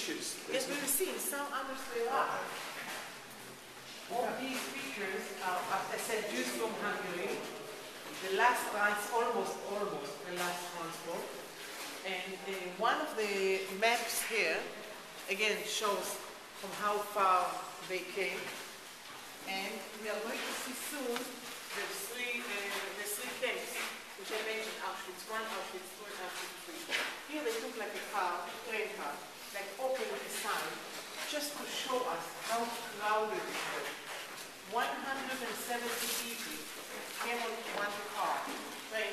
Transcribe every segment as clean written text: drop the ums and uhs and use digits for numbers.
pictures. Yes, we will see. Some others there are. All these pictures are, as I said, Jews from Hungary. The last almost the last transport. And one of the maps here, again, shows from how far they came. And we are going to see soon the three camps, which I mentioned, Auschwitz 1, Auschwitz 2, and Auschwitz 3. Here they took like a car, a train car, like open at the side, just to show us how crowded it was. 170 people came on one car, train,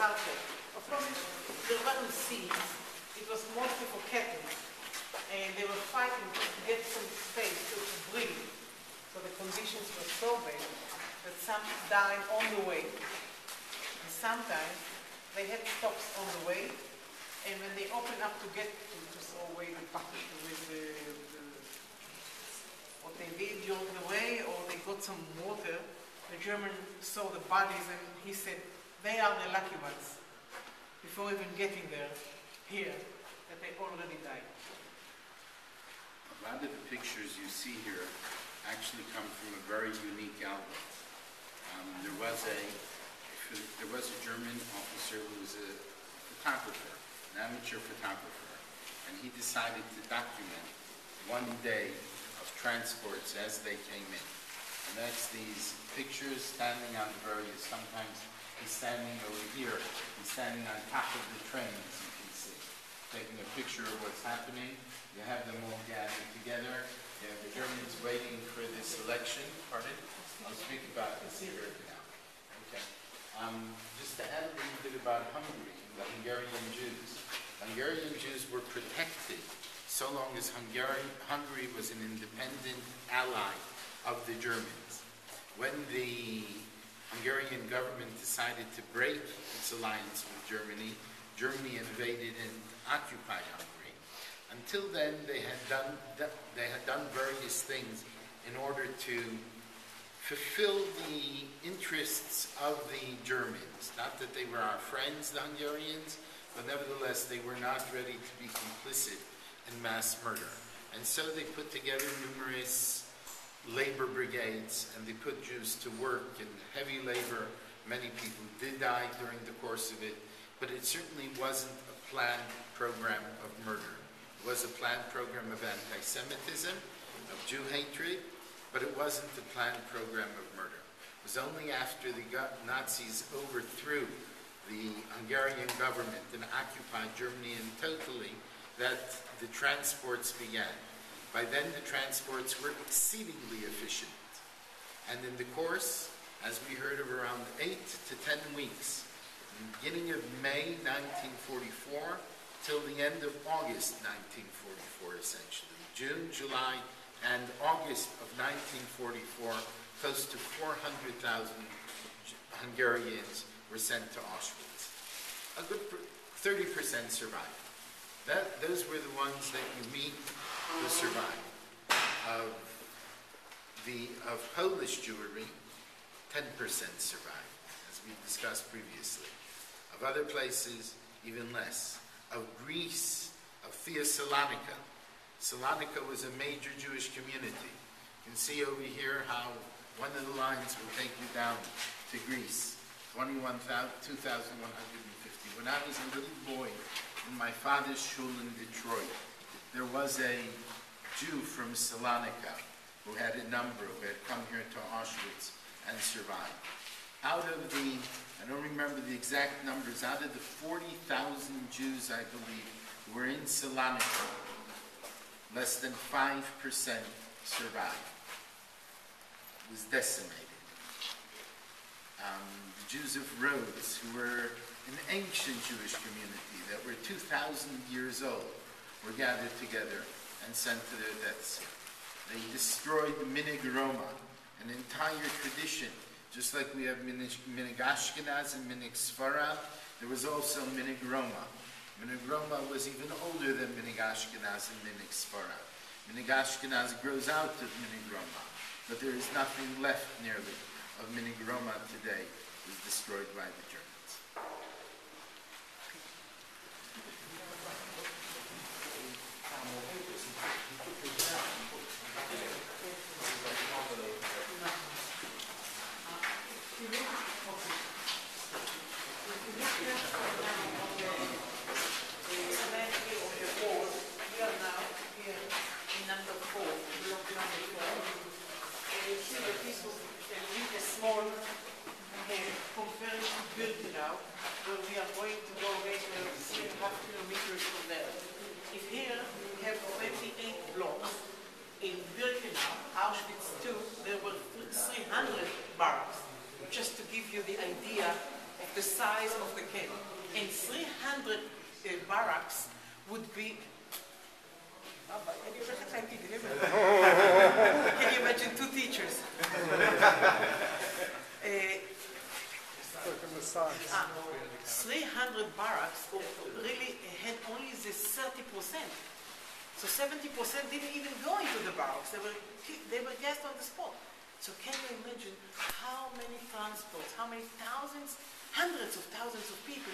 car train. Of course, there weren't seats. It was mostly for cattle. And they were fighting to get some space to breathe. So the conditions were so bad that some died on the way. And sometimes they had stops on the way. And when they opened up to get to throw away the bucket with what they did during the way, or they got some water, the German saw the bodies and he said, they are the lucky ones. Before even getting there, here, that they already died. A lot of the pictures you see here actually come from a very unique album. There was a German officer who was a photographer, an amateur photographer, and he decided to document one day of transports as they came in. And that's these pictures standing on the various, sometimes he's standing over here, he's standing on top of the train, as you can see, taking a picture of what's happening. You have them all gathered together. You have the Germans waiting for this election. Pardon? I'll speak about this here now. Okay. Just to add a little bit about Hungary, the Hungarian Jews. Hungarian Jews were protected so long as Hungary was an independent ally of the Germans. When the Hungarian government decided to break its alliance with Germany, Germany invaded and occupied Hungary. Until then, they had done various things in order to fulfill the interests of the Germans. Not that they were our friends, the Hungarians, but nevertheless, they were not ready to be complicit in mass murder. And so they put together numerous labor brigades, and they put Jews to work in heavy labor. Many people did die during the course of it, but it certainly wasn't a planned program of murder. It was a planned program of anti-Semitism, of Jew hatred, but it wasn't a planned program of murder. It was only after the Nazis overthrew the Hungarian government and occupied Germany in totally that the transports began. By then, the transports were exceedingly efficient. And in the course, as we heard, of around 8 to 10 weeks, from the beginning of May 1944 till the end of August 1944, essentially. June, July, and August of 1944, close to 400,000 Hungarians were sent to Auschwitz. A good 30% survived. Those were the ones that you meet who survived. Of Polish Jewry, 10% survived, as we discussed previously. Of other places, even less. Of Greece, of Thessalonica. Salonika was a major Jewish community. You can see over here how one of the lines will take you down to Greece. 2,150. When I was a little boy in my father's shul in Detroit, there was a Jew from Salonika who had a number, who had come here to Auschwitz and survived. Out of the, I don't remember the exact numbers, out of the 40,000 Jews, I believe, who were in Salonika, less than 5% survived. It was decimated. The Jews of Rhodes, who were an ancient Jewish community that were 2,000 years old, were gathered together and sent to their deaths. They destroyed the Minig Roma, an entire tradition. Just like we have Minig Ashkenaz and Minig Sfarad, there was also Minig Roma. Minig Roma was even older than Minig Ashkenaz and Minig Sfarad. Minig Ashkenaz grows out of Minig Roma, but there is nothing left nearly of Minig Roma today. It was destroyed by the Germans. Birkenau, where we are going to go later 3.5 kilometers from there. If here we have 28 blocks, in Birkenau, Auschwitz II, there were 300 barracks, just to give you the idea of the size of the camp. And 300 barracks would be... Can you imagine 2 teachers? 300 barracks really had only this 30%. So 70% didn't even go into the barracks. They were just on the spot. So can you imagine how many transports, how many thousands, hundreds of thousands of people,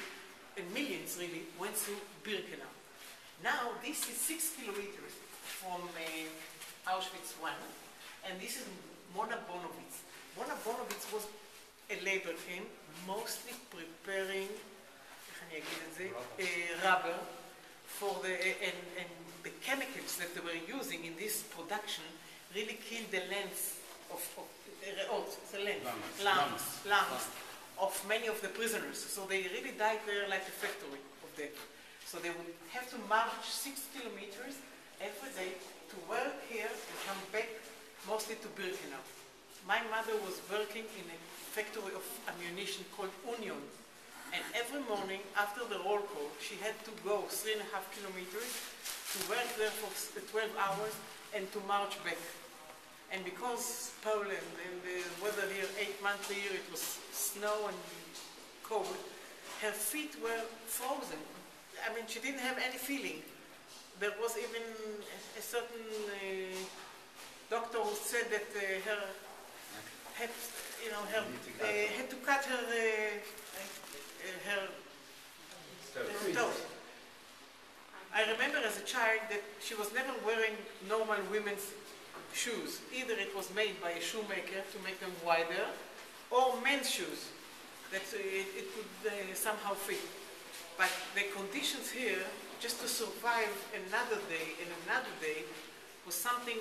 and millions really, went through Birkenau. Now this is 6 kilometers from Auschwitz I, and this is Mona Bonovitz. Mona Bonovitz was a labor camp, mostly preparing rubber for and the chemicals that they were using in this production really killed the lungs of many of the prisoners. So they really died there like a factory of death. So they would have to march 6 kilometers every day to work here and come back mostly to Birkenau. My mother was working in a factory of ammunition called Union. And every morning after the roll call, she had to go 3.5 kilometers to work there for 12 hours and to march back. And because Poland and the weather here 8 months a year, it was snow and cold, her feet were frozen. I mean, she didn't have any feeling. There was even a certain doctor who said that her had, had to cut her toes. I remember as a child that she was never wearing normal women's shoes. Either it was made by a shoemaker to make them wider, or men's shoes that it could somehow fit. But the conditions here, just to survive another day and another day, was something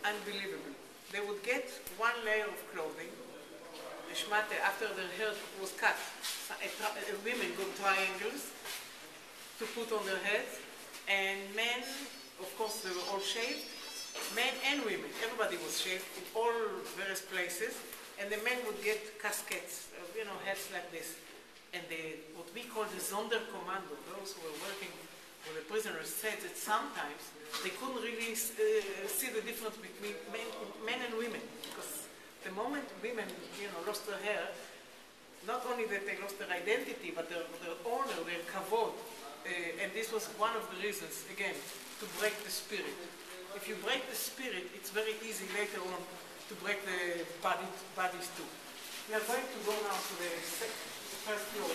unbelievable. They would get 1 layer of clothing, after their hair was cut, women got triangles to put on their heads, and men, of course, they were all shaved. Men and women, everybody was shaved in all various places, and the men would get caskets, hats like this. And what we call the Sonderkommando, those who were working with the prisoners, said that sometimes they couldn't really see the difference between men and women, because the moment women, lost their hair, not only that they lost their identity, but their honor, their kavod, and this was one of the reasons, again, to break the spirit. If you break the spirit, it's very easy later on to break the bodies too. We are going to go now to the first floor.